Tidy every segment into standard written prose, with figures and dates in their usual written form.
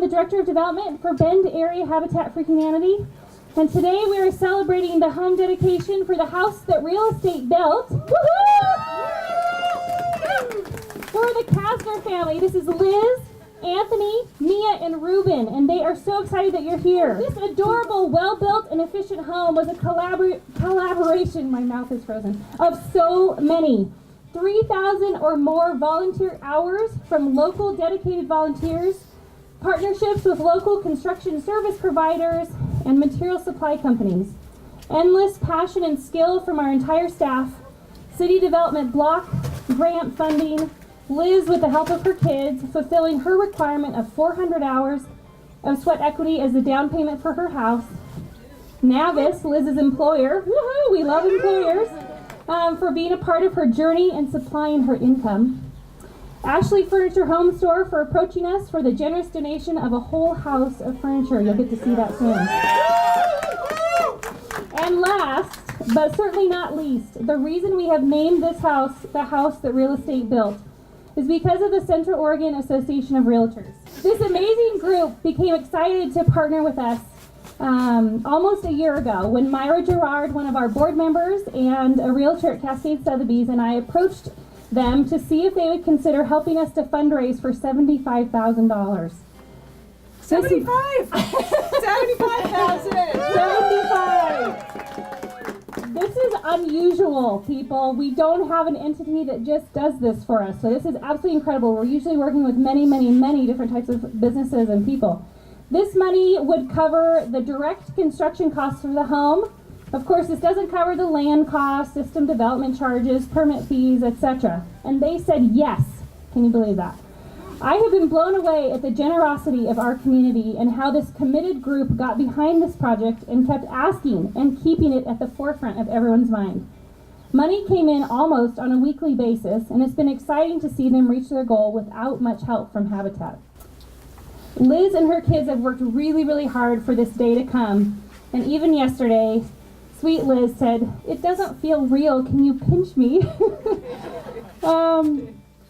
the Director of Development for Bend Area Habitat for Humanity. And today we are celebrating the home dedication for the house that Real Estate built. Woohoo! For the Casner family. This is Liz, Anthony, Mia, and Ruben, and they are so excited that you're here. This adorable, well-built, and efficient home was a collaboration, my mouth is frozen, of so many. 3,000 or more volunteer hours from local dedicated volunteers, partnerships with local construction service providers, and material supply companies. Endless passion and skill from our entire staff, city development block, grant funding, Liz with the help of her kids, fulfilling her requirement of 400 hours of sweat equity as the down payment for her house. Navis, Liz's employer, woohoo, we love employers, for being a part of her journey and supplying her income. Ashley Furniture Home Store for approaching us for the generous donation of a whole house of furniture. You'll get to see that soon. And last, but certainly not least, the reason we have named this house the house that Real Estate built is because of the Central Oregon Association of Realtors. This amazing group became excited to partner with us almost a year ago when Myra Gerard, one of our board members and a realtor at Cascade Sotheby's, and I approached them to see if they would consider helping us to fundraise for $75,000. 75! 75,000! 75! This is unusual, people. We don't have an entity that just does this for us. So this is absolutely incredible. We're usually working with many, many, many different types of businesses and people. This money would cover the direct construction costs for the home. Of course, this doesn't cover the land costs, system development charges, permit fees, etc. And they said yes. Can you believe that? I have been blown away at the generosity of our community and how this committed group got behind this project and kept asking and keeping it at the forefront of everyone's mind. Money came in almost on a weekly basis, and it's been exciting to see them reach their goal without much help from Habitat. Liz and her kids have worked really, really hard for this day to come, and even yesterday, sweet Liz said, "It doesn't feel real, can you pinch me?"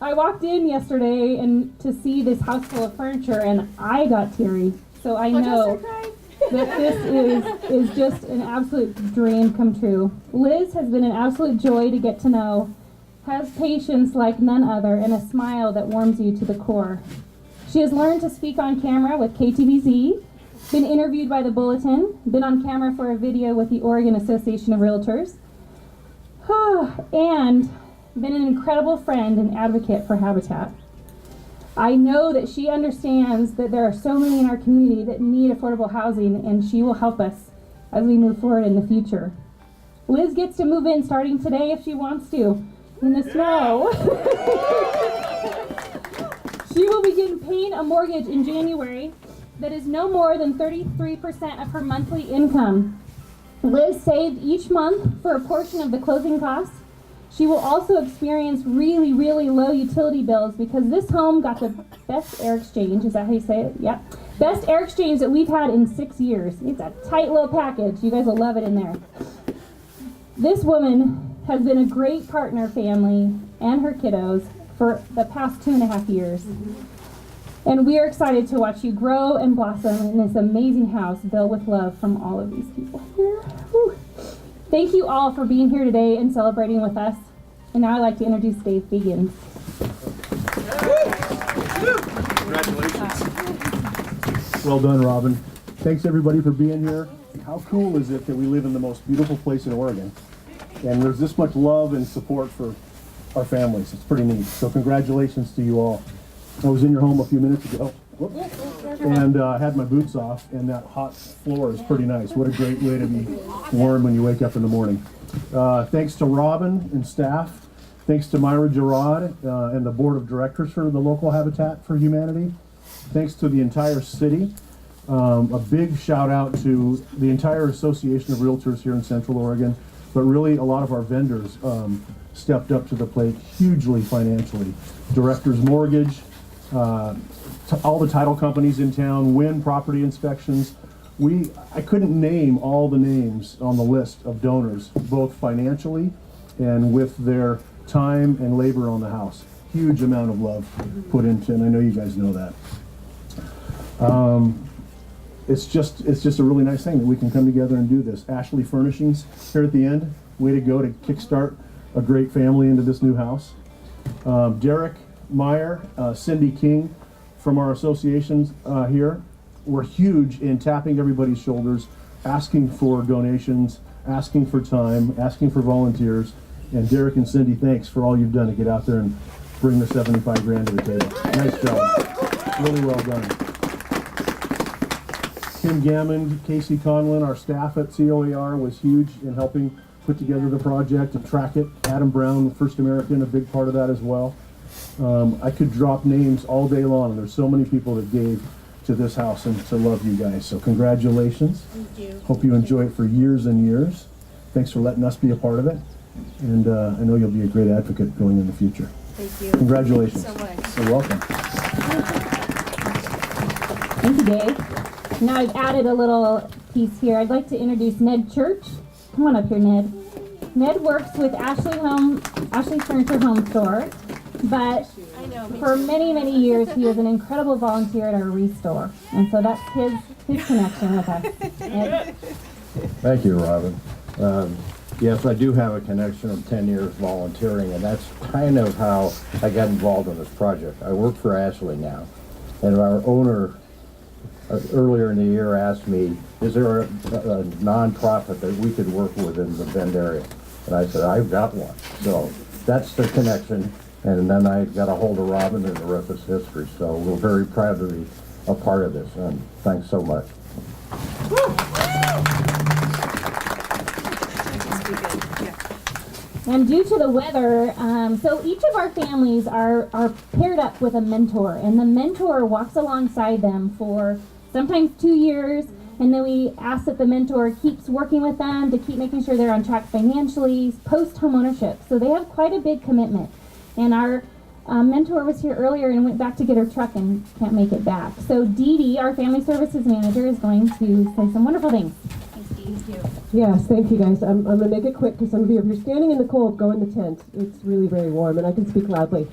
I walked in yesterday and to see this house full of furniture, and I got teary. So I know that this is just an absolute dream come true. Liz has been an absolute joy to get to know, has patience like none other, and a smile that warms you to the core. She has learned to speak on camera with KTVZ, been interviewed by the Bulletin, been on camera for a video with the Oregon Association of Realtors, and been an incredible friend and advocate for Habitat. I know that she understands that there are so many in our community that need affordable housing, and she will help us as we move forward in the future. Liz gets to move in starting today if she wants to, in the snow. She will begin paying a mortgage in January that is no more than 33% of her monthly income. Liz saved each month for a portion of the closing costs. She will also experience really, really low utility bills because this home got the best air exchange. Is that how you say it? Yep. Best air exchange that we've had in 6 years. It's a tight little package. You guys will love it in there. This woman has been a great partner, family, and her kiddos for the past 2.5 years. And we are excited to watch you grow and blossom in this amazing house built with love from all of these people here. Whew. Thank you all for being here today and celebrating with us. And now I'd like to introduce Dave Begins. Congratulations. Well done, Robin. Thanks everybody for being here. How cool is it that we live in the most beautiful place in Oregon? And there's this much love and support for our families. It's pretty neat. So congratulations to you all. I was in your home a few minutes ago. And I had my boots off, and that hot floor is pretty nice. What a great way to be warm when you wake up in the morning. Thanks to Robin and staff. Thanks to Myra Gerard and the board of directors for the local Habitat for Humanity. Thanks to the entire city. A big shout out to the entire Association of Realtors here in Central Oregon, but really a lot of our vendors stepped up to the plate hugely financially. Directors Mortgage, all the title companies in town, Win Property Inspections. I couldn't name all the names on the list of donors, both financially and with their time and labor on the house. Huge amount of love put into, and I know you guys know that. It's just a really nice thing that we can come together and do this. Ashley Furnishings here at the end, way to go to kickstart a great family into this new house. Derek Meyer, Cindy King from our associations here were huge in tapping everybody's shoulders, asking for donations, asking for time, asking for volunteers. And Derek and Cindy, thanks for all you've done to get out there and bring the 75 grand to the table. Nice job. Really well done. Kim Gammond, Casey Conlin, our staff at COAR was huge in helping put together the project and track it. Adam Brown, First American, a big part of that as well. I could drop names all day long. There's so many people that gave to this house and to love you guys. So congratulations. Thank you. Hope you enjoy it for years and years. Thanks for letting us be a part of it. And I know you'll be a great advocate going in the future. Thank you. Congratulations. So much. You're welcome. Thank you, Dave. Now I've added a little piece here. I'd like to introduce Ned Church. Come on up here, Ned. Ned works with Ashley's Furniture Home Store, but for many, many years he was an incredible volunteer at our Restore, and so that's his connection with us. Ned? Thank you, Robin. Yes, I do have a connection of 10 years volunteering, and that's kind of how I got involved in this project. I work for Ashley now, and our owner earlier in the year asked me, is there a nonprofit that we could work with in the Bend area? And I said, I've got one. So that's the connection, and then I got a hold of Robin, and the rest is history. So we're very proud to be a part of this, and thanks so much. And due to the weather, so each of our families are paired up with a mentor, and the mentor walks alongside them for sometimes 2 years, and then we ask that the mentor keeps working with them to keep making sure they're on track financially, post home ownership. So they have quite a big commitment. And our mentor was here earlier and went back to get her truck and can't make it back. So Dee Dee, our family services manager, is going to say some wonderful things. Thanks, Dee. Thank you. Yes, thank you guys. I'm going to make it quick because some of you, if you're standing in the cold, go in the tent. It's really very warm and I can speak loudly.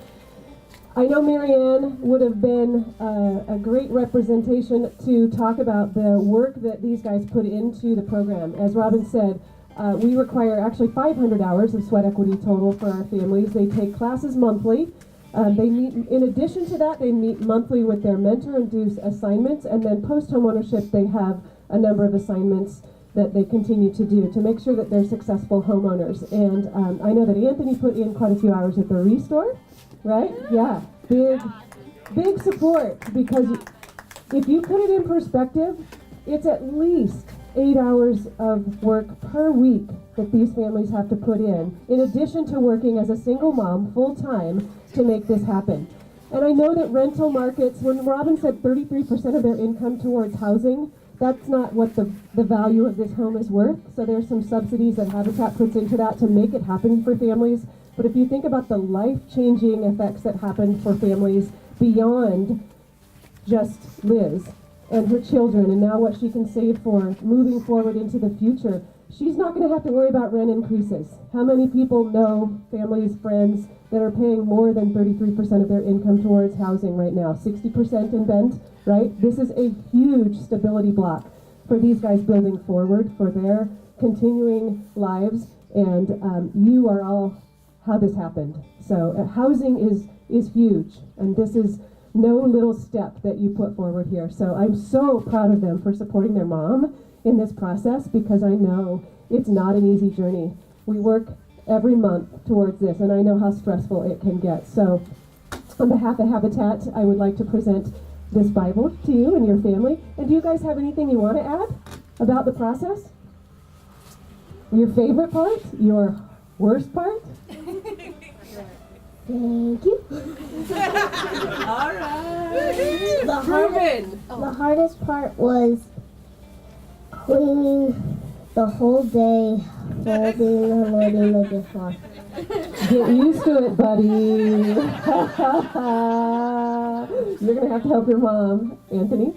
I know Marianne would have been a great representation to talk about the work that these guys put into the program. As Robin said, we require actually 500 hours of sweat equity total for our families. They take classes monthly. They meet, in addition to that, they meet monthly with their mentor and do assignments, and then post home ownership they have a number of assignments that they continue to do to make sure that they're successful homeowners. And I know that Anthony put in quite a few hours at the Restore, right? Yeah, big support, because if you put it in perspective, it's at least 8 hours of work per week that these families have to put in addition to working as a single mom full-time to make this happen. And I know that rental markets, when Robin said 33% of their income towards housing, that's not what the value of this home is worth. So there's some subsidies that Habitat puts into that to make it happen for families. But if you think about the life-changing effects that happen for families beyond just Liz and her children, and now what she can save for moving forward into the future, she's not going to have to worry about rent increases. How many people know families, friends, that are paying more than 33% of their income towards housing right now? 60% in Bend, right? This is a huge stability block for these guys building forward for their continuing lives, and you are all how this happened. So housing is huge, and this is no little step that you put forward here. So I'm so proud of them for supporting their mom in this process, because I know it's not an easy journey. We work every month towards this, and I know how stressful it can get. So on behalf of Habitat, I would like to present this Bible to you and your family. And do you guys have anything you want to add about the process? Your favorite part? Your worst part? Thank you. All right. The hardest part was cleaning the whole day, folding and loading the dishwasher. Get used to it, buddy. You're going to have to help your mom. Anthony?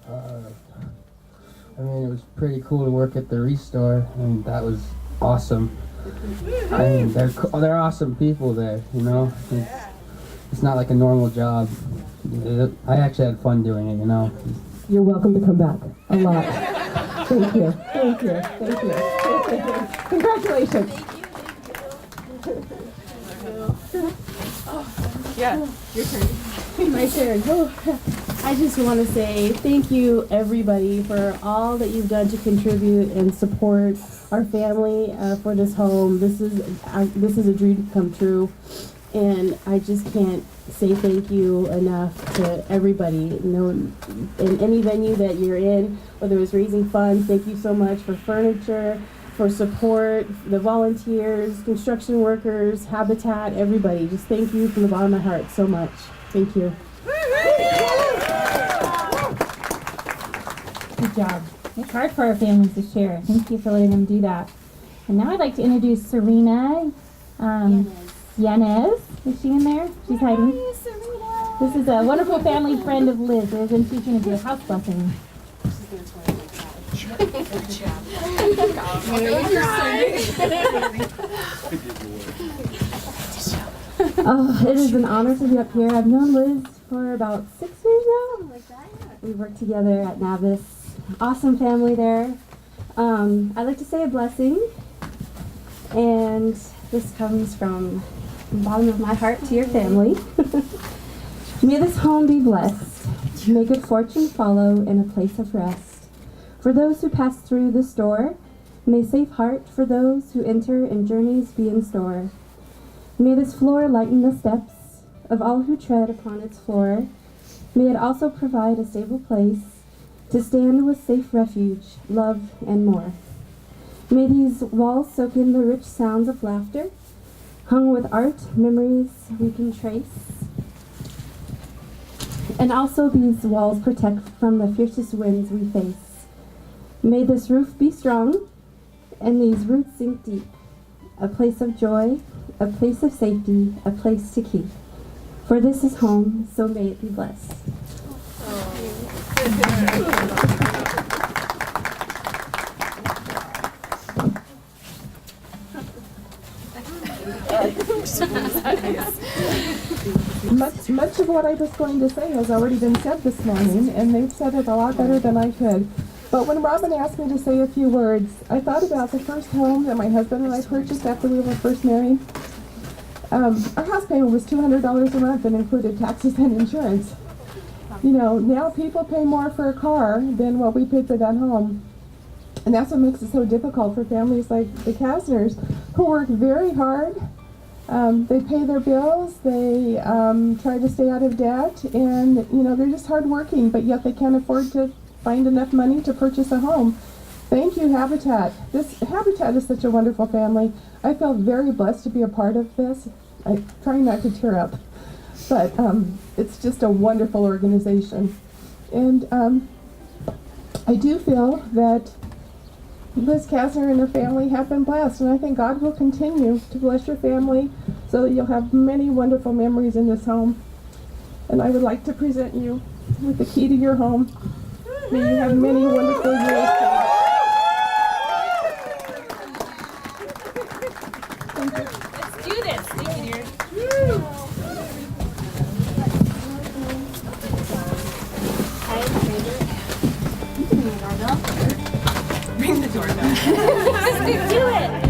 I mean, it was pretty cool to work at the Restore, and that was awesome. I mean, they're awesome people there, you know. it's not like a normal job. I actually had fun doing it, you know. You're welcome to come back. A lot. Thank you. Thank you. Thank you. Congratulations. Yeah, your turn. My turn. Oh, I just want to say thank you, everybody, for all that you've done to contribute and support our family for this home. This is a dream come true, and I just can't say thank you enough to everybody. You know, in any venue that you're in, whether it's raising funds, thank you so much for furniture, for support, the volunteers, construction workers, Habitat, everybody. Just thank you from the bottom of my heart so much. Thank you. Good job. It's hard for our families to share. Thank you for letting them do that. And now I'd like to introduce Serena Yanez. Is she in there? She's hiding. Hi, Serena. This is a wonderful family friend of Liz. And she's going to do a house blessing. Oh, it is an honor to be up here. I've known Liz for about 6 years now. We worked together at Navis. Awesome family there. I'd like to say a blessing, and this comes from the bottom of my heart to your family. May this home be blessed. May good fortune follow in a place of rest. For those who pass through this door, may safe heart for those who enter and journeys be in store. May this floor lighten the steps of all who tread upon its floor. May it also provide a stable place to stand with safe refuge, love, and more. May these walls soak in the rich sounds of laughter, hung with art, memories we can trace. And also these walls protect from the fiercest winds we face. May this roof be strong, and these roots sink deep. A place of joy, a place of safety, a place to keep. For this is home, so may it be blessed. Much of what I was going to say has already been said this morning, and they've said it a lot better than I could. But when Robin asked me to say a few words, I thought about the first home that my husband and I purchased after we were first married. Our house payment was $200 a month and included taxes and insurance. You know, now people pay more for a car than what we paid for that home. And that's what makes it so difficult for families like the Casners, who work very hard. They pay their bills, they try to stay out of debt, and you know, they're just hardworking, but yet they can't afford to find enough money to purchase a home. Thank you, Habitat. This Habitat is such a wonderful family. I feel very blessed to be a part of this. I try not to tear up, but it's just a wonderful organization. And I do feel that Liz Casner and her family have been blessed, and I think God will continue to bless your family so that you'll have many wonderful memories in this home. And I would like to present you with the key to your home. May you have many wonderful years. Let's do this. Thank you, dear. Bring the doorbell. Do it.